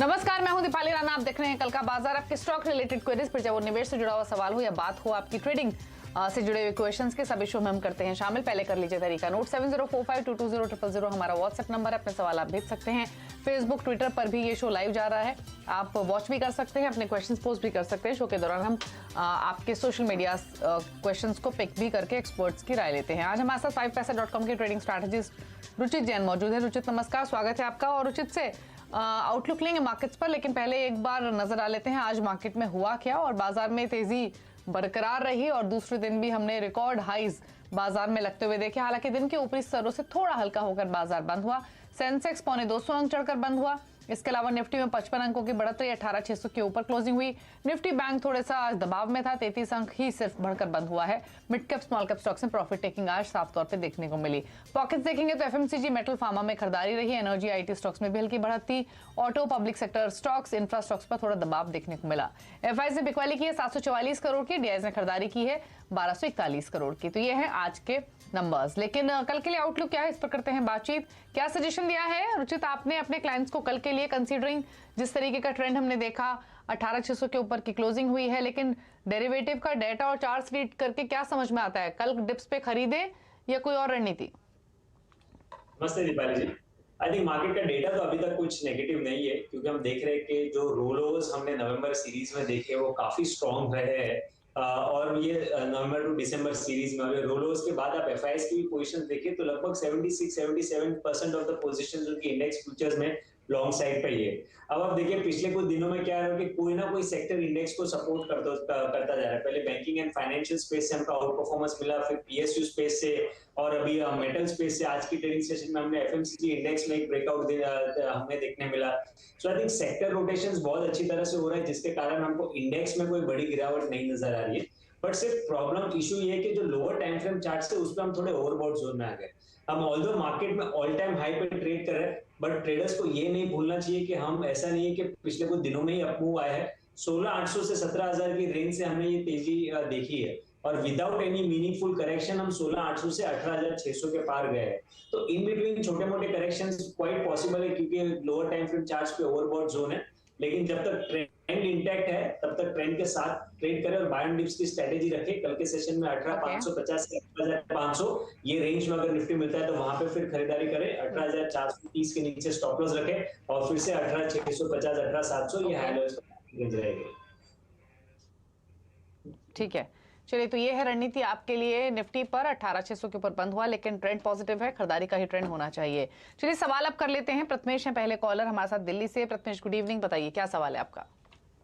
नमस्कार, मैं हूं दीपाली राणा। आप देख रहे हैं कल का बाजार। आपके स्टॉक रिलेटेड क्वेरीज पर, चाहे वो निवेश से जुड़ा हुआ सवाल हो या बात हो आपकी ट्रेडिंग से जुड़े हुए क्वेश्चंस के, सभी शो में हम करते हैं शामिल। पहले कर लीजिए तरीका नोट 7045220000 हमारा व्हाट्सएप नंबर है। अपने सवाल आप भेज सकते हैं। फेसबुक ट्विटर पर भी ये शो लाइव जा रहा है, आप वॉच भी कर सकते हैं, अपने क्वेश्चंस पोस्ट भी कर सकते हैं। शो के दौरान हम आपके सोशल मीडिया क्वेश्चंस को पिक भी करके एक्सपर्ट्स की राय लेते हैं। आज हमारे साथ 5paisa.com के ट्रेडिंग स्ट्रैटेजिस्ट रुचित जैन मौजूद है। रुचित नमस्कार, स्वागत है आपका। और रुचित से आउटलुक लेंगे मार्केट्स पर, लेकिन पहले एक बार नजर डाल लेते हैं आज मार्केट में हुआ क्या। और बाजार में तेजी बरकरार रही और दूसरे दिन भी हमने रिकॉर्ड हाईज बाजार में लगते हुए देखे। हालांकि दिन के ऊपरी स्तरों से थोड़ा हल्का होकर बाजार बंद हुआ। सेंसेक्स 250 अंक चढ़कर बंद हुआ। इसके अलावा निफ्टी में 55 अंकों की बढ़त रही, 18,600 के ऊपर क्लोजिंग हुई। निफ्टी बैंक थोड़ा सा आज दबाव में था, 33 अंक ही सिर्फ बढ़कर बंद हुआ है। Mid cap small cap stocks में प्रॉफिट टेकिंग आज साफ तौर पे देखने को मिली। पॉकेट्स देखेंगे तो एफएमसीजी, मेटल, फार्मा में खरीदारी रही। एनर्जी, आईटी स्टॉक्स में भी हल्की बढ़त थी। Auto, public sector stocks, infra stocks पर थोड़ा दबाव देखने को मिला। एफआईज ने बिकवाली की है 744 करोड़ की, डीआईज ने खरीदारी की है 1241 करोड़ की। तो ये है आज के नंबर्स। लेकिन कल के लिए आउटलुक क्या है, इस पर करते हैं बातचीत। क्या सजेशन दिया है रुचित आपने अपने क्लाइंट्स को कल के लिए, कंसीडरिंग जिस तरीके का ट्रेंड हमने देखा, 18,600 के ऊपर की क्लोजिंग हुई है, लेकिन डेरिवेटिव का डेटा और चार्ट्स रीड करके क्या समझ में आता है? कल डिप्स पे खरीदे या कोई और रणनीति? नमस्ते दीपाली जी। आई थिंक मार्केट का डेटा तो अभी तक कुछ नेगेटिव नहीं है, क्योंकि हम देख रहे हैं कि जो रोलोवर्स हमने नवंबर सीरीज में देखे वो काफी स्ट्रॉन्ग रहे हैं। और ये नवंबर टू दिसंबर सीरीज में, और रोलोवर्स के बाद आप एफआईएस की भी पोजीशन देखें तो लगभग 76-77% ऑफ द पोजीशंस उनकी इंडेक्स फ्यूचर्स में लॉन्ग साइड पे ही है। अब आप देखिए पिछले कुछ दिनों में क्या है कि कोई ना कोई सेक्टर इंडेक्स को सपोर्ट करता जा रहा है। पहले बैंकिंग एंड फाइनेंशियल स्पेस से हमको आउट परफॉर्मेंस मिला, फिर पीएसयू स्पेस से, और अभी मेटल स्पेस से। आज की ट्रेडिंग सेशन में हमने एफएमसीजी इंडेक्स में एक ब्रेकआउट हमें देखने मिला। सो आई थिंक सेक्टर रोटेशंस बहुत अच्छी तरह से हो रहा है, जिसके कारण हमको इंडेक्स में कोई बड़ी गिरावट नहीं नजर आ रही है। बट सिर्फ प्रॉब्लम इशू ये है कि जो लोअर टाइम फ्रेम चार्ट से उस पर हम थोड़े ओवरबॉट जोन में आ गए। हम ऑल्दो मार्केट में ऑल टाइम हाई पे ट्रेड कर रहे हैं, बट ट्रेडर्स को ये नहीं भूलना चाहिए कि हम, ऐसा नहीं है कि पिछले कुछ दिनों में ही अपमूव आया है। 16,800 से 17,000 की रेंज से हमने ये तेजी देखी है, और विदाउट एनी मीनिंगफुल करेक्शन हम 16,800 से 18,600 के पार गए हैं। तो इन बिटवीन छोटे मोटे करेक्शंस क्वाइट पॉसिबल है, क्योंकि लोअर टाइम फ्रेम चार्ट्स पे ओवरबॉट जोन है। लेकिन जब तक ट्रेंड इंटैक्ट है तब तक ट्रेंड के साथ ट्रेड करें और बाय एंड डिप्स की स्ट्रेटेजी रखें। कल के सेशन में 18,550 से 18,500 ये रेंज में अगर निफ्टी मिलता है तो वहां पे फिर खरीदारी करें। 18,430 के नीचे स्टॉप लॉस रखें, और फिर से 18,650, 18,700 ये हाई लेवल्स पर रहेंगे। ठीक है, चलिए, तो ये है रणनीति आपके लिए। निफ्टी पर 18,600 के ऊपर बंद हुआ, लेकिन ट्रेंड पॉजिटिव है, खरीदारी का ही ट्रेंड होना चाहिए। चलिए, सवाल अब कर लेते हैं। प्रथमेश है पहले कॉलर हमारे साथ दिल्ली से। प्रथमेश, गुड इवनिंग, बताइए क्या सवाल है आपका?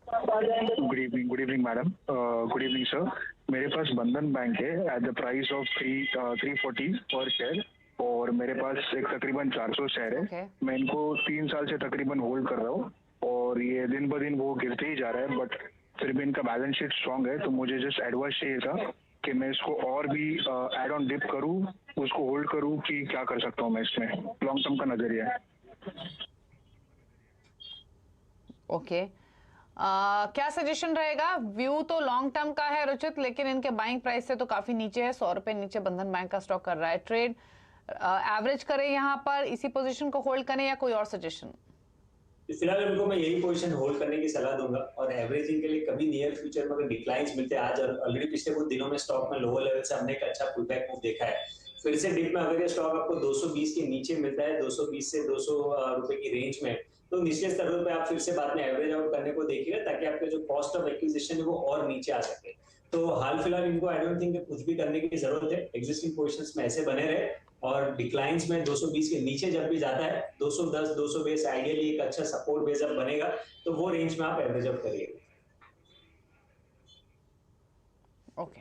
Good evening madam. Good evening sir. मेरे पास बंधन बैंक है एट द प्राइस ऑफ 340 पर शेयर, और मेरे पास एक तकरीबन 400 शेयर है। मैं इनको 3 साल से तकरीबन होल्ड कर रहा हूँ, और ये दिन ब दिन वो गिरते ही जा रहा है, बट फिर भी इनका बैलेंस शीट स्ट्रांग है। तो मुझे जस्ट एडवाइस चाहिए था कि मैं इसको और भी एड ऑन डिप करूँ, उसको होल्ड करूँ, कि क्या कर सकता हूँ मैं इसमें? लॉन्ग टर्म का नजरिया है। ओके, क्या सजेशन रहेगा? व्यू तो लॉन्ग टर्म का है रुचित, लेकिन इनके बाइंग प्राइस से तो काफी नीचे है। 100 रुपए नीचे बंधन बैंक का स्टॉक कर रहा है। ट्रेड एवरेज करें यहाँ पर, इसी पोजीशन को होल्ड करें, या कोई और सजेशन? फिलहाल उनको मैं यही पोजीशन होल्ड करने की सलाह दूंगा, और एवरेजिंग के लिए कभी नियर फ्यूचर में अगर डिक्लाइंस मिलते हैं, आज ऑलरेडी पिछले कुछ दिनों में स्टॉक में लोअर लेवल से हमने एक अच्छा पुल बैक मूव देखा है। फिर से डिप में अगर ये स्टॉक आपको 220 के नीचे मिलता है, 220 से 200 रुपए की रेंज में, तो निचले स्तरों पे आप फिर से बाद में एवरेज आउट करने को देखिएगा, ताकि आपके जो कॉस्ट ऑफ एक्विजिशन है वो और नीचे आ सके। तो हाल फिलहाल इनको आई डोंट थिंक कुछ भी करने की जरूरत है। एग्जिस्टिंग पोजीशंस में ऐसे बने रहे, और डिक्लाइंस में 220 के नीचे जब भी जाता है, 210, 200 बेस आइडियली एक अच्छा सपोर्ट बेस अब बनेगा, तो वो रेंज में आप एवरेज आउट करिएगा। ओके,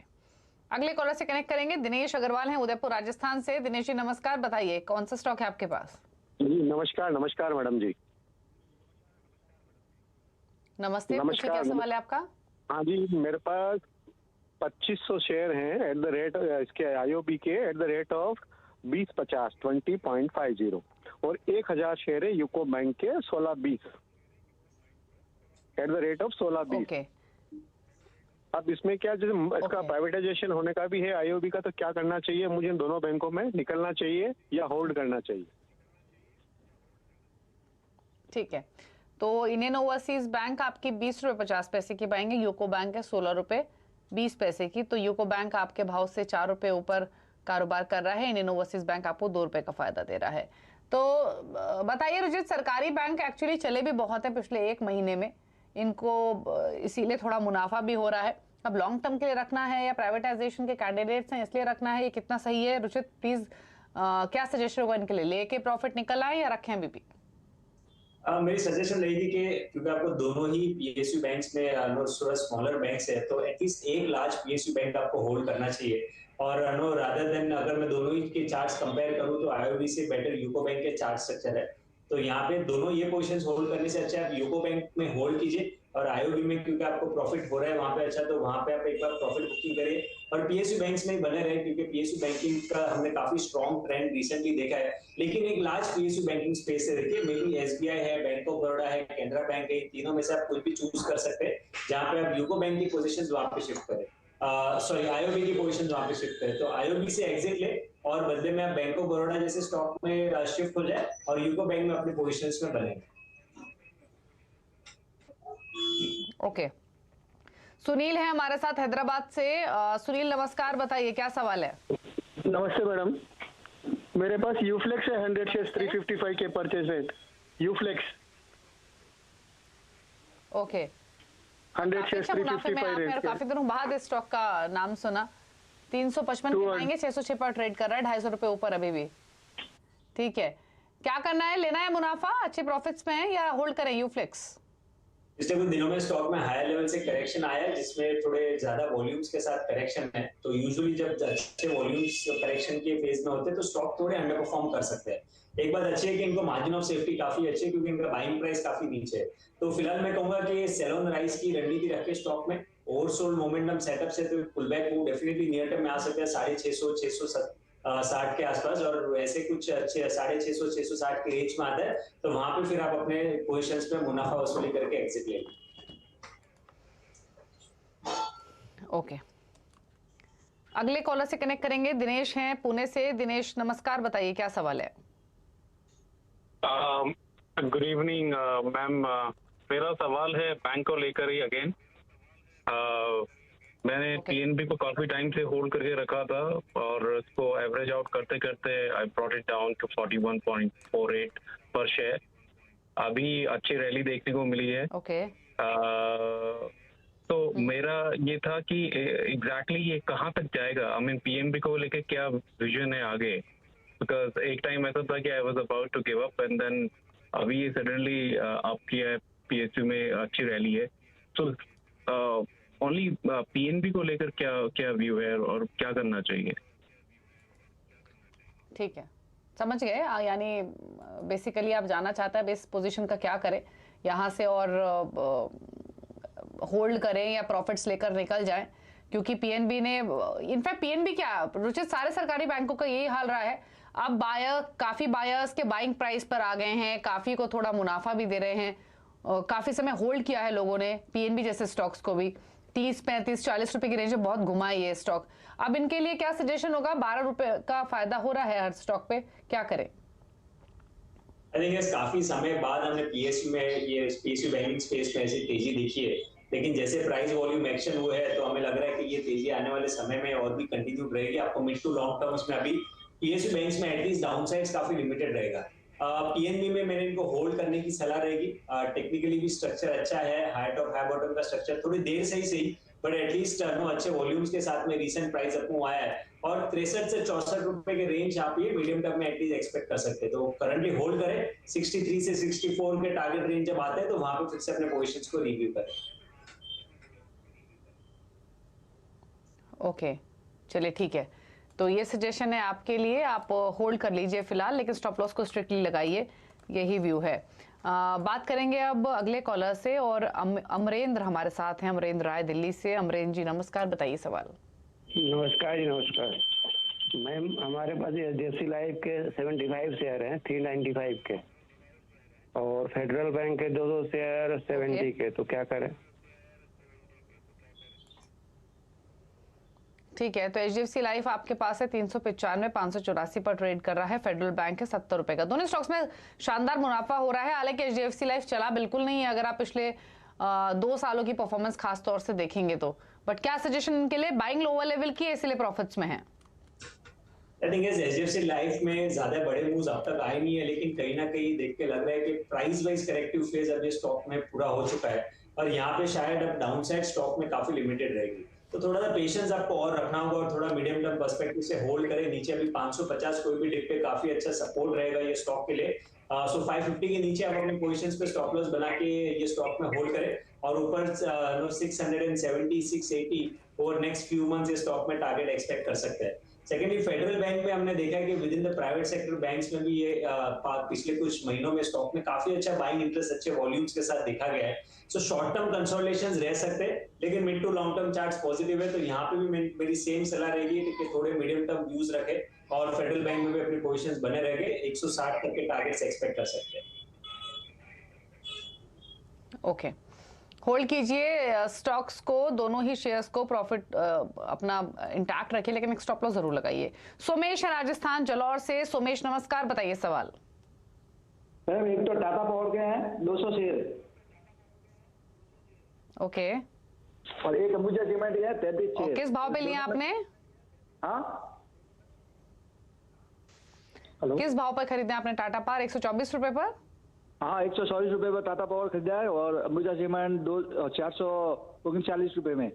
अगले कॉलर से कनेक्ट करेंगे। दिनेश अग्रवाल हैं उदयपुर राजस्थान से। दिनेश जी नमस्कार, बताइए कौन सा स्टॉक है आपके पास? जी नमस्कार मैडम जी। नमस्ते, पूछिए क्या सवाल है आपका? हाँ जी, मेरे पास 2500 शेयर हैं एट द रेट, इसके आईओबी के एट द रेट ऑफ 2050 20.50, और 1000 शेयर है यूको बैंक के 1620 at the rate of 1620। Okay, अब इसमें क्या, जैसे इसका प्राइवेटाइजेशन होने का भी है आईओबी का, तो क्या करना चाहिए मुझे? दोनों बैंकों में निकलना चाहिए या होल्ड करना चाहिए? ठीक है, तो इंडियन ओवरसीज बैंक आपकी 20 रुपए 50 पैसे की पाएंगे, यूको बैंक है 16 रुपए 20 पैसे की। तो यूको बैंक आपके भाव से 4 रुपए ऊपर कारोबार कर रहा है, इंडियन ओवरसीज बैंक आपको 2 रुपए का फायदा दे रहा है। तो बताइए रुचित, सरकारी बैंक एक्चुअली चले भी बहुत है पिछले 1 महीने में, इनको इसीलिए थोड़ा मुनाफा भी हो रहा है। अब लॉन्ग टर्म के लिए रखना है या प्राइवेटाइजेशन के कैंडिडेट्स हैं इसलिए रखना है, ये कितना सही है रुचित? प्लीज क्या सजेशन होगा इनके लिए, लेके प्रॉफिट निकल आए या रखें अभी भी? मेरी सजेशन रहेगी कि क्योंकि आपको दोनों ही पीएसयू बैंक्स में थोड़ा स्मॉलर बैंक्स है, तो एटलीस्ट एक लार्ज पीएसयू बैंक आपको होल्ड करना चाहिए। और रादर देन अगर मैं दोनों ही के चार्ट्स कंपेयर करूं तो आईओबी से बेटर यूको बैंक के चार्ट स्ट्रक्चर है। तो यहाँ पे दोनों ये पोजीशंस होल्ड करने से अच्छा है आप यूको बैंक में होल्ड कीजिए, और आईओबी में क्योंकि आपको प्रॉफिट हो रहा है वहां पे अच्छा, तो वहां पे आप एक बार प्रॉफिट बुकिंग करिए और पीएसयू बैंक्स में बने रहे, क्योंकि पीएसयू बैंकिंग का हमने काफी स्ट्रॉन्ग ट्रेंड रिसेंटली देखा है। लेकिन एक लार्ज पीएसयू बैंकिंग स्पेस से देखिए, मे बी एसबीआई है, बैंक ऑफ बड़ौदा है, कैनरा बैंक है, तीनों में से आप कुछ भी चूज कर सकते हैं जहां पे आप यूको बैंक की पोजीशंस वहां पे शिफ्ट करें, सॉरी आईओबी की पोजीशन वहां पे शिफ्ट करें। तो आईओबी से एग्जिट ले और बदले में आप बैंक ऑफ बड़ौदा जैसे स्टॉक में शिफ्ट हो जाए और यूको बैंक में अपने पोजीशंस में बने। ओके, सुनील है हमारे साथ हैदराबाद से। सुनील नमस्कार, बताइए क्या सवाल है? नमस्ते मैडम, मेरे पास यूफ्लेक्स है 100 शेयर्स 355 के purchase rate. Uflex okay, 100 shares 355 rate. काफी दिनों बाद इस स्टॉक का नाम सुना। 355 के आएंगे, 606 पर ट्रेड कर रहा है, 250 रुपए ऊपर अभी भी। ठीक है, क्या करना है? लेना है मुनाफा, अच्छे प्रॉफिट्स में है, या होल्ड करें यूफ्लेक्स? पिछले कुछ दिनों में स्टॉक में हायर लेवल से करेक्शन आया है, जिसमें थोड़े ज्यादा वॉल्यूम्स के साथ करेक्शन है। तो यूजुअली जब अच्छे वॉल्यूम्स करेक्शन के फेज में होते हैं तो स्टॉक थोड़े अंडर परफॉर्म कर सकते हैं। एक बात अच्छी है कि इनको मार्जिन ऑफ सेफ्टी काफी अच्छी है, क्योंकि इनका बाइंग प्राइस काफी नीचे है। तो फिलहाल मैं कहूंगा कि सेल ऑन राइज की रणनीति रखे स्टॉक में। ओवरसोल्ड मोमेंटम सेटअप से तो pull back move definitely near term में आ सकता है 650 660 के आसपास, और वैसे कुछ अच्छे 650 660 के रेंज में आता है, तो वहां पे फिर आप अपने पोजीशंस में मुनाफा वसूली करके एग्जिट ले लें। ओके, अगले कॉलर से कनेक्ट करेंगे। दिनेश हैं पुणे से। दिनेश नमस्कार, बताइए क्या सवाल है? गुड इवनिंग मैम, मेरा सवाल है बैंक को लेकर ही अगेन। मैंने पीएनबी को काफी टाइम से होल्ड करके रखा था और उसको एवरेज आउट करते करते I brought it down to 41.48 पर शेयर। अभी अच्छी रैली देखने को मिली है। तो मेरा ये था कि एग्जैक्टली ये कहाँ तक जाएगा? आई मीन पीएनबी को लेके क्या विजन है आगे? बिकॉज एक टाइम ऐसा था कि I was about to give up and then अभी ये सडनली अप किया है, पीएसयू में अच्छी रैली है। सो ओनली पीएनबी को लेकर क्या क्या व्यू है और क्या करना चाहिए? ठीक है, समझ गए। यानी बेसिकली आप जानना चाहता है बेस पोजीशन का क्या करें यहाँ से, और होल्ड करें या प्रॉफिट्स लेकर निकल जाएं, क्योंकि पीएनबी ने इनफैक्ट पीएनबी क्या रुचित, सारे सरकारी बैंकों का यही हाल रहा है। अब काफी बायर्स के बाइंग प्राइस पर आ गए हैं, काफी को थोड़ा मुनाफा भी दे रहे हैं। काफी समय होल्ड किया है लोगों ने पीएनबी जैसे स्टॉक्स को भी, 30 35 40 रुपए की रेंज में बहुत घुमा ये स्टॉक। अब इनके लिए क्या सजेशन होगा? 12 रुपए का फायदा हो रहा है हर स्टॉक पे, क्या करें? आई थिंक काफी समय बाद हमने पीएसयू में ये पीएसयू बैंकिंग स्पेस में ऐसी तेजी देखी है, लेकिन जैसे प्राइस वॉल्यूम एक्शन हुए है तो हमें लग रहा है कि ये तेजी आने वाले समय में और भी कंटिन्यू रहेगी। आपको मिड टू लॉन्ग टर्म में अभी पीएसयू बैंक्स में एटलीस्ट डाउनसाइड्स काफी लिमिटेड रहेगा। पीएनबी में मैंने इनको होल्ड करने की सलाह रहेगी। टेक्निकली भी स्ट्रक्चर अच्छा है, हाई टॉप हाई बॉटम का स्ट्रक्चर, थोड़ी देर से ही सही बट एटलीस्ट अच्छे वॉल्यूम्स के साथ में रीसेंट प्राइस अप मूव आया है, और 63 से 64 रुपए के रेंज आप ये मीडियम टर्म में एटलीस्ट एक्सपेक्ट कर सकते हैं। तो करंटली होल्ड करें, 63 से 64 के टारगेट रेंज जब आते हैं तो वहां पे फिर से अपने पोजीशंस को रिव्यू करें। ओके, चलिए ठीक है, तो ये सजेशन है आपके लिए, आप होल्ड कर लीजिए फिलहाल, लेकिन स्टॉप लॉस को स्ट्रिक्टली लगाइए, यही व्यू है। बात करेंगे अब अगले कॉलर से, और अमरेंद्र हमारे साथ हैं, अमरेंद्र राय दिल्ली से। अमरेंद्र जी नमस्कार, बताइए सवाल। नमस्कार जी, नमस्कार मैम। हमारे पास एचडीएफसी लाइफ के 75 शेयर हैं 395 के, और फेडरल बैंक के 2 शेयर 70 के, तो क्या करें? ठीक है, तो HDFC लाइफ आपके पास है 395, 584 पर ट्रेड कर रहा है। फेडरल बैंक है 70 रुपए का। दोनों स्टॉक्स में शानदार मुनाफा हो रहा है। हालांकि HDFC लाइफ चला बिल्कुल नहीं है अगर आप पिछले 2 सालों की परफॉर्मेंस खास तौर से देखेंगे तो। बट क्या सजेशन इनके लिए? बाइंग लोअर लेवल की है इसलिए प्रॉफिट्स में है। आई थिंक HDFC लाइफ में ज्यादा बड़े मूव्स अब तक आए नहीं है, लेकिन कहीं ना कहीं देख के लग रहा है कि प्राइस वाइज करेक्टिव फेज अभी स्टॉक में पूरा हो चुका है और यहाँ पे शायद अब डाउनसाइड स्टॉक में काफी लिमिटेड रहेगी। तो थोड़ा सा पेशेंस आपको और रखना होगा और थोड़ा मीडियम टर्म पर्सपेक्टिव से होल्ड करें। नीचे अभी 550 कोई भी डिप पे काफी अच्छा सपोर्ट रहेगा ये स्टॉक के लिए। सो 550 के नीचे आप अपने पोजीशंस पे स्टॉप लॉस बना के ये स्टॉक में होल्ड करें और ऊपर 670 680 ओवर नेक्स्ट फ्यू मंथ्स ये स्टॉक में टारगेट एक्सपेक्ट कर सकते हैं। सेकेंडली फेडरल बैंक में हमने देखा है कि with in the private sector banks में भी ये पिछले कुछ महीनों में स्टॉक में काफी अच्छा बाइंग इंटरेस्ट अच्छे वॉल्यूम्स के साथ देखा गया है। सो शॉर्ट टर्म कंसोलिडेशंस रह सकते हैं, लेकिन mid to long term charts positive है। तो यहाँ पे भी मेरी सेम सलाह रहेगी कि थोड़े मीडियम टर्म व्यूज रखें और फेडरल बैंक में भी अपनी पोजीशंस बने रहेंगे। 160 तक के टारगेट्स एक्सपेक्ट कर सकते हैं। ओके, होल्ड कीजिए स्टॉक्स को, दोनों ही शेयर्स को। प्रॉफिट अपना इंटैक्ट रखिए, लेकिन एक स्टॉप लॉस जरूर लगाइए। सोमेश है राजस्थान जलौर से। सोमेश नमस्कार, बताइए सवाल। मैम एक तो टाटा पावर के हैं 200 शेयर, ओके, और एक अंबुजा सीमेंट है 33 शेयर। किस भाव पे लिया आपने? हाँ हेलो, किस भाव पर खरीदे आपने टाटा पावर? 124 रुपए पर। हाँ 140 रुपए पर टाटा पावर खरीदा है और अंबुजा सीमेंट 439 रुपए में।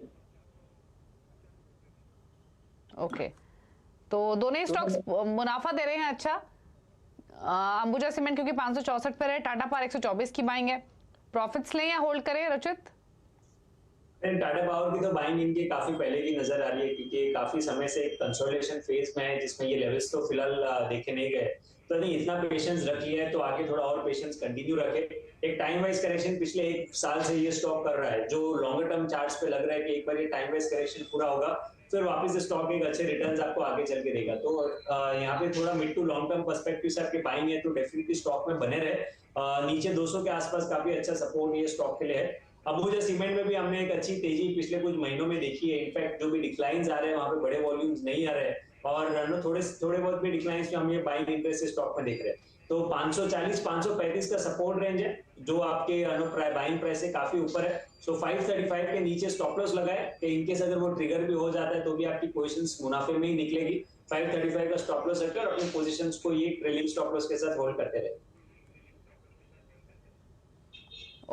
ओके, तो दोनों ही स्टॉक्स मुनाफा दे रहे हैं अच्छा। अंबुजा सीमेंट क्योंकि 564 पर है, टाटा पावर 124 की बाइंग है। प्रॉफिट्स लें या होल्ड करें रचित? टाटा पावर की तो बाइंग इनकी काफी पहले की नजर आ रही है, क्योंकि काफी समय से एक कंसोलिडेशन फेज में है जिसमें ये लेवल्स तो फिलहाल देखे नहीं गए। तो नहीं, इतना पेशेंस रखी है तो आगे थोड़ा और पेशेंस कंटिन्यू रखे। एक टाइम वाइज करेक्शन पिछले 1 साल से ये स्टॉक कर रहा है, जो लॉन्गर टर्म चार्ट्स पे लग रहा है कि एक बार ये टाइम वाइज करेक्शन पूरा होगा फिर वापस स्टॉक एक अच्छे रिटर्न्स आपको आगे चल के देगा। तो यहाँ पे थोड़ा mid to long term perspective से आपकी बाइंग है तो डेफिनेटली स्टॉक में बने रहे। नीचे 200 के आसपास काफी अच्छा सपोर्ट ये स्टॉक के लिए है। अंबुजा सीमेंट में भी हमने एक अच्छी तेजी पिछले कुछ महीनों में देखी है। इनफैक्ट जो भी डिक्लाइंस आ रहे हैं वहां पे बड़े वॉल्यूम्स नहीं आ रहे हैं और थोड़े बहुत भी डिक्लाइंस में हम ये बाइंग इंटरेस्ट स्टॉक में देख रहे हैं। तो 540 535 का सपोर्ट रेंज है जो आपके बाइंग प्राइस से काफी ऊपर है। सो 535 के नीचे स्टॉप लॉस लगाए कि इनकेस अगर वो ट्रिगर भी हो जाता है तो भी आपकी पोजीशंस मुनाफे में ही निकलेगी। 535 का स्टॉप लॉस रखकर अपनी पोजीशंस को ये ट्रेलिंग स्टॉप लॉस के साथ होल्ड करते रहे।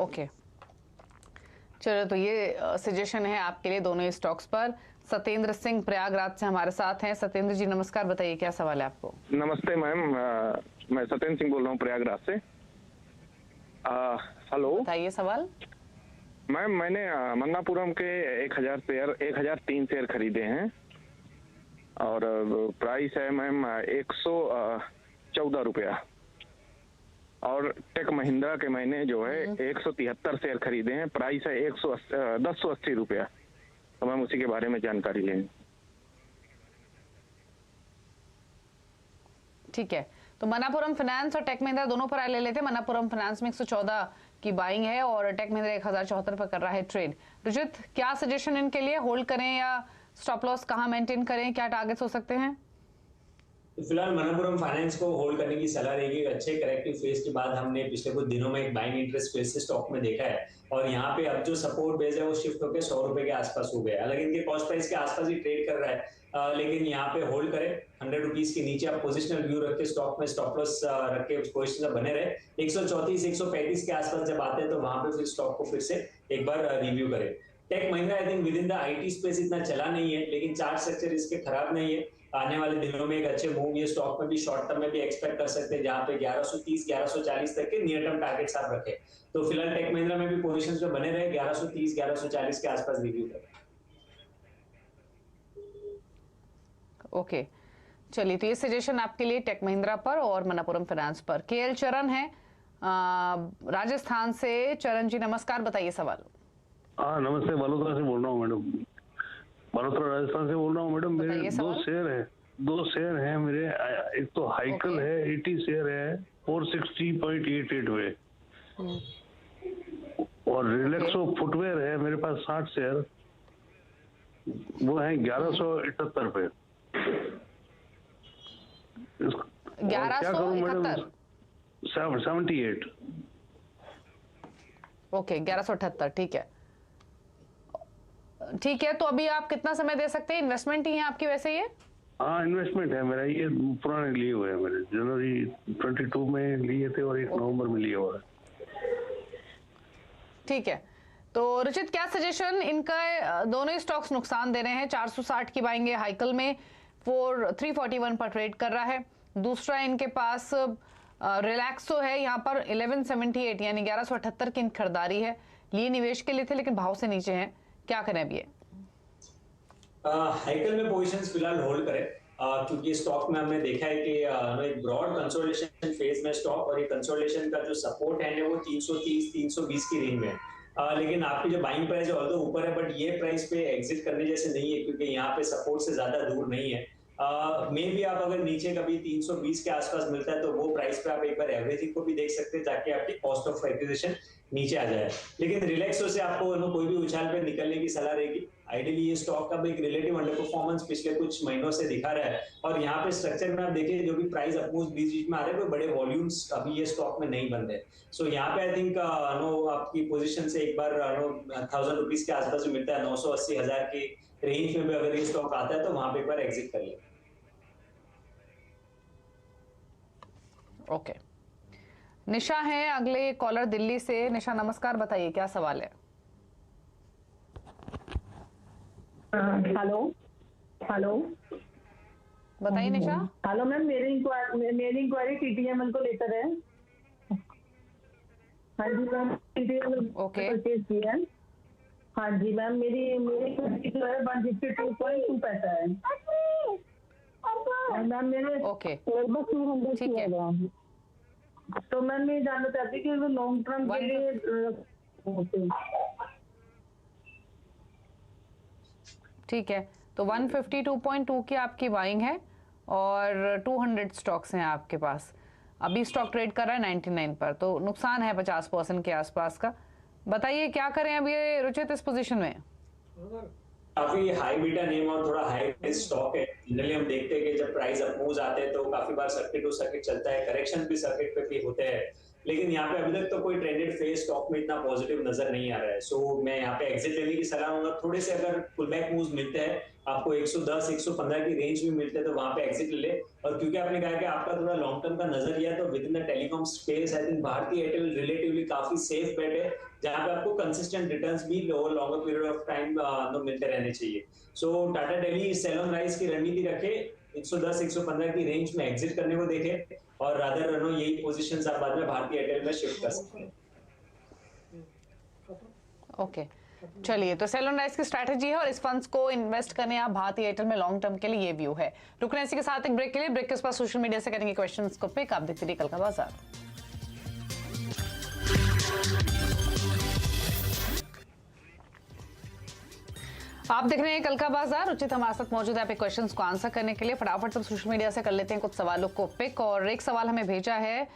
ओके, चलो, तो ये सजेशन है आपके लिए दोनों ही स्टॉक्स पर। सत्येंद्र सिंह प्रयागराज से हमारे साथ हैं। सत्येंद्र जी नमस्कार, बताइए क्या सवाल है आपको? नमस्ते मैम, मैं सत्येंद्र सिंह बोल रहा हूँ प्रयागराज से। हेलो, बताइए सवाल। मैम मैंने मन्नापुरम के 1003 शेयर खरीदे हैं और प्राइस है मैम 114 रुपया। और टेक महिंद्रा के मैंने जो है 173 शेयर खरीदे हैं, प्राइस है 1080 रुपया। तो मैम उसी के बारे में जानकारी लेंगे। ठीक है, तो मन्नापुरम फाइनेंस और टेक महिंद्रा दोनों पर ले लेते हैं। मन्नापुरम फाइनेंस में 114 की बाइंग है और टेक महिंद्रा 1074 पर कर रहा है ट्रेड। रुचित, क्या सजेशन इनके लिए? होल्ड करें या स्टॉप लॉस कहाँ मेंटेन करें? क्या टारगेट्स हो सकते हैं? तो फिलहाल मन्नापुरम फाइनेंस को होल्ड करने की सलाह रहेगी। अच्छे करेक्टिव फेज के बाद हमने पिछले कुछ दिनों में एक बाइंग इंटरेस्ट फेज से स्टॉक में देखा है और यहाँ पे अब जो सपोर्ट बेस है वो शिफ्ट होकर 100 रुपए के आसपास हो गया है। हालांकि इनके कॉस्ट प्राइस के आसपास ही ट्रेड कर रहा है, लेकिन यहाँ पे होल्ड करें। 100 रुपीज के नीचे आप पोजिशनल व्यू रख के स्टॉक में स्टॉप लॉस रख के पोजिशन में बने रहे। 134 135 के आसपास जब आते हैं तो वहां पे फिर स्टॉक को फिर से एक बार रिव्यू करें। Tech Mahindra I think within the IT space इतना चला नहीं है, लेकिन चार्ट स्ट्रक्चर इसके खराब नहीं है। आने वाले दिनों में एक अच्छे मूव ये स्टॉक में भी शॉर्ट टर्म में भी एक्सपेक्ट कर सकते हैं, जहां पे 1130 1140 तक के नियर टर्म टारगेट्स आप रखें। तो फिलहाल टेक महिंद्रा में भी पोजीशंस में बने रहे, 1130 1140 के आसपास रिव्यू करें। ओके, चलिए, तो ये सजेशन आपके लिए टेक महिंद्रा पर और मन्नापुरम फाइनेंस पर। केएल चरण है राजस्थान से। चरण जी नमस्कार, बताइए सवाल। हाँ नमस्ते, बड़ोदरा से बोल रहा हूँ मैडम। बड़ोदरा राजस्थान से बोल रहा हूँ मैडम। मेरे दो शेयर हैं मेरे। एक तो हाइकल है 80 शेयर है 460.88 में, और रिलैक्सो फुटवेयर है मेरे पास 60 शेयर वो है 1178 पे। 1178। 78। ओके 1178, ठीक है। ठीक है, तो अभी आप कितना समय दे सकते हैं? इन्वेस्टमेंट ही है आपकी वैसे ये? हाँ इन्वेस्टमेंट है मेरा, ये पुराने लिए हुए हैं मेरे, जनवरी 22 में लिए थे और 1 नवंबर में लिए हुआ है। ठीक है, तो रुचित क्या सजेशन? इनका दोनों ही स्टॉक्स नुकसान दे रहे हैं। 460 की बाइंग है हाइकल में, 341 पर ट्रेड कर रहा है। दूसरा इनके पास रिलैक्सो है, यहाँ पर 1178 यानी 1178 की खरीदारी है। लिए निवेश के लिए थे लेकिन भाव से नीचे हैं, क्या करें अब ये? हाइकल में पोजीशंस फिलहाल होल्ड करें, क्योंकि स्टॉक में हमने देखा है कि एक ब्रॉड कंसोलिडेशन फेज में स्टॉक, और ये कंसोलिडेशन का जो सपोर्ट है वो 330-320 की रेंज में है। लेकिन आपकी जो बाइंग प्राइस है ऑल्दो ऊपर है, बट ये प्राइस पे एग्जिट करने जैसे नहीं है, क्योंकि यहाँ पे सपोर्ट से ज्यादा दूर नहीं है। मे भी आप अगर नीचे कभी 320 के आसपास मिलता है तो वो प्राइस पे आप एक बार एवरेजिंग को भी देख सकते हैं, ताकि आपकी कॉस्ट ऑफ एक्विजिशन नीचे आ जाए। लेकिन रिलैक्सो से आपको कोई भी उछाल पे निकलने की सलाह रहेगी। आइडियली ये स्टॉक का भी एक रिलेटिव अंडर परफॉर्मेंस पिछले कुछ महीनों से दिखा रहा है, और यहाँ पे स्ट्रक्चर में आप देखिए जो भी प्राइस अपमूव्स बीच में आ रहे हैं, बड़े वॉल्यूम्स अभी ये स्टॉक में नहीं बन रहे। सो यहाँ पे आई थिंक आपकी पोजीशन से एक बार 1000 रुपीज के आसपास में मिलता है, 980,000 के रेंज में भी अगर ये स्टॉक आता है तो वहां पे एक बार एग्जिट कर ले। ओके, निशा है अगले कॉलर दिल्ली से। निशा नमस्कार, बताइए क्या सवाल है? हेलो हेलो, बताइए निशा। हेलो मैम, मेरी इंक्वायरी TTML को लेकर है। हाँ जी मैम, TTML परचेज किया है। हाँ जी मैम, मेरी जो है 152.2 पैसा है मैम, मेरे लगभग 200 किया गया। तो मैम मैं जानना चाहती कि वो लॉन्ग टर्म के लिए ठीक है, तो 152.2 की आपकी बाइंग है और 200 स्टॉक्स हैं आपके पास। अभी स्टॉक ट्रेड कर रहा है 99 पर, तो नुकसान है 50% के आसपास का। बताइए क्या करें अब ये रुचित इस पोजीशन में? काफी हाई बीटा नेम और थोड़ा हाई प्राइस स्टॉक है। जनरली हम देखते हैं कि जब प्राइस अपमूव्स आते हैं तो काफी बार सर्किट टू सर्किट चलता है, करेक्शन भी सर्किट पे भी होते हैं, लेकिन यहाँ पे अभी तक तो कोई ट्रेंडेड फेज स्टॉक में इतना पॉजिटिव नजर नहीं आ रहा है। सो मैं यहाँ पे एग्जिट लेने की सलाह दूंगा। थोड़े से अगर पुलबैक मूव्स मिलते हैं, आपको 110-115 की रेंज भी मिलते हैं, तो वहां पे एग्जिट ले। और क्योंकि आपने कहा कि आपका थोड़ा लॉन्ग टर्म का नजरिया, तो within the telecom space I think Bharti Airtel relatively काफी सेफ बेट है, जहां पे आपको कंसिस्टेंट रिटर्न्स भी over longer period of time मिलते रहने चाहिए। So Tata tele sell on rise की रणनीति रखे, 110-115 की रेंज में एग्जिट करने को देखे, और रादर यही पोजीशंस आप बाद में भारतीय एयरटेल में शिफ्ट कर सकते हैं। ओके, चलिए, तो सेल ऑन राइज की स्ट्रैटेजी है और इस फंड्स को इन्वेस्ट करने आप भारतीय एयरटेल में लॉन्ग टर्म के लिए ये व्यू है। रुकने इसी के साथ एक ब्रेक के लिए, ब्रेक के बाद सोशल मीडिया से करेंगे क्वेश्चंस को पिक। आप देखते रहिए कल का बाजार। आप देख रहे हैं कल का बाजार। उचित हमारे साथ मौजूद है आपके क्वेश्चंस को आंसर करने के लिए। फटाफट सब सोशल मीडिया से कर लेते हैं कुछ सवालों को पिक। और एक सवाल हमें भेजा है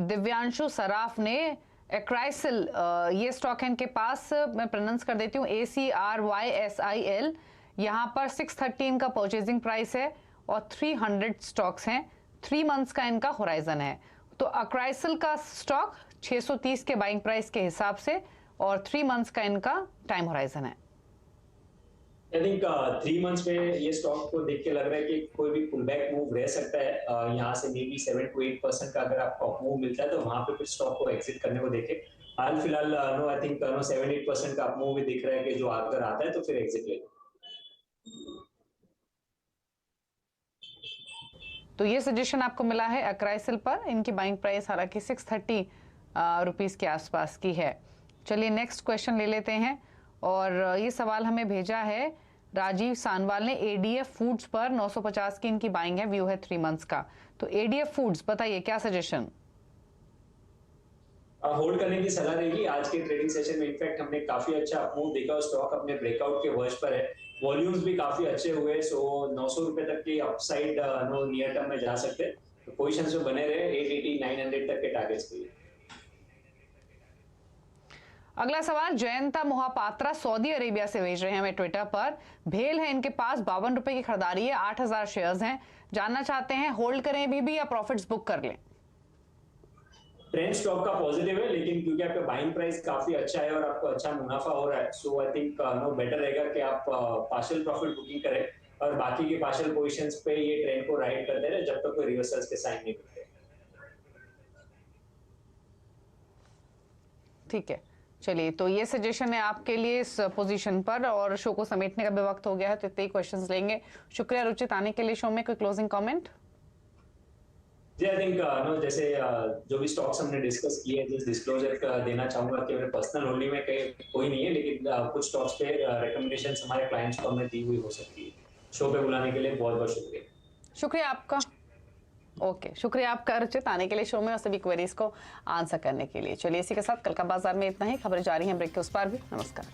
दिव्यांशु सराफ ने। एक्राइसिल ये स्टॉक है इनके पास, मैं प्रोनाउंस कर देती हूँ ACRYSIL। यहाँ पर 613 का परचेजिंग प्राइस है और 300 स्टॉक्स हैं। 3 मंथ्स का इनका होराइजन है। तो एक्राइसिल का स्टॉक 630 के बाइंग प्राइस के हिसाब से और 3 मंथ्स का इनका टाइम होराइजन है। आई थिंक 3 मंथ्स में ये स्टॉक को देख के लग रहा है कि कोई भी पुलबैक मूव रह सकता है। यहाँ से मे बी 7 to 8% का अगर आपको मूव मिलता है तो वहां पे फिर स्टॉक को एग्जिट करने को देखे। हाल फिलहाल आई थिंक 7-8% का मूव भी दिख रहा है कि जो अगर आता है तो फिर एग्जिट ले लो। तो ये सजेशन आपको मिला है एक्राइसिल पर। इनकी बाइंग प्राइस हालांकि 630 रुपीस के आसपास की है। चलिए नेक्स्ट क्वेश्चन ले लेते हैं। और ये सवाल हमें भेजा है राजीव सानवाल ने। ADF फूड्स पर 950 की इनकी बाइंग है, व्यू है 3 मंथ्स का। तो ADF फूड्स बताइए क्या सजेशन? होल्ड करने की सलाह रहेगी। आज के ट्रेडिंग सेशन में इनफैक्ट हमने काफी अच्छा मूव देखा और स्टॉक अपने ब्रेकआउट के वर्ष पर है। वॉल्यूम्स भी काफी अच्छे हुए। सो 900 रुपए तक की अपसाइड नियर टर्म में जा सकते हैं। तो पोजीशंस में बने रहे 880-900 तक के टारगेट्स के लिए। अगला सवाल जयंता मोहापात्रा सऊदी अरेबिया से भेज रहे हैं हमें ट्विटर पर। भेल है इनके पास, 52 रुपए की खरीदारी है, 8000 शेयर्स हैं। जानना चाहते हैं होल्ड करें अभी भी या प्रॉफिट्स बुक कर लें? ट्रेंड स्टॉक का पॉजिटिव है, लेकिन क्योंकि आपका बाइंग प्राइस काफी अच्छा है और आपको अच्छा मुनाफा हो रहा है, सो आई थिंक नो बेटर रहेगा कि आप पार्शियल प्रॉफिट बुकिंग करें और बाकी के पार्शियल पोजीशंस पे ये ट्रेंड को राइड करते रहे जब तक कोई रिवर्सल्स के साइन नहीं मिलते। ठीक है, चलिए तो ये सजेशन है आपके लिए इस पोजीशन पर, और शो को समेटने का भी वक्त हो गया है, तो इतने ही क्वेश्चंस लेंगे। शुक्रिया रुचित आने के लिए शो में। कोई क्लोजिंग कमेंट? जी आई थिंक नो जैसे जो भी स्टॉक्स हमने डिस्कस किए, जिस डिस्क्लोजर देना चाहूंगा कि मेरे पर्सनल होल्डिंग में कोई नहीं है, लेकिन कुछ स्टॉक्स पे रिकमेंडेशंस हमारे क्लाइंट्स को हमने दी हुई हो सकती है। शो पे बुलाने के लिए बहुत बहुत शुक्रिया। शुक्रिया आपका। ओके, शुक्रिया आपका रुचित आने के लिए शो में और सभी क्वेरीज को आंसर करने के लिए। चलिए इसी के साथ कल का बाजार में इतना ही। खबरें जारी हैं ब्रेक के उस पार भी। नमस्कार।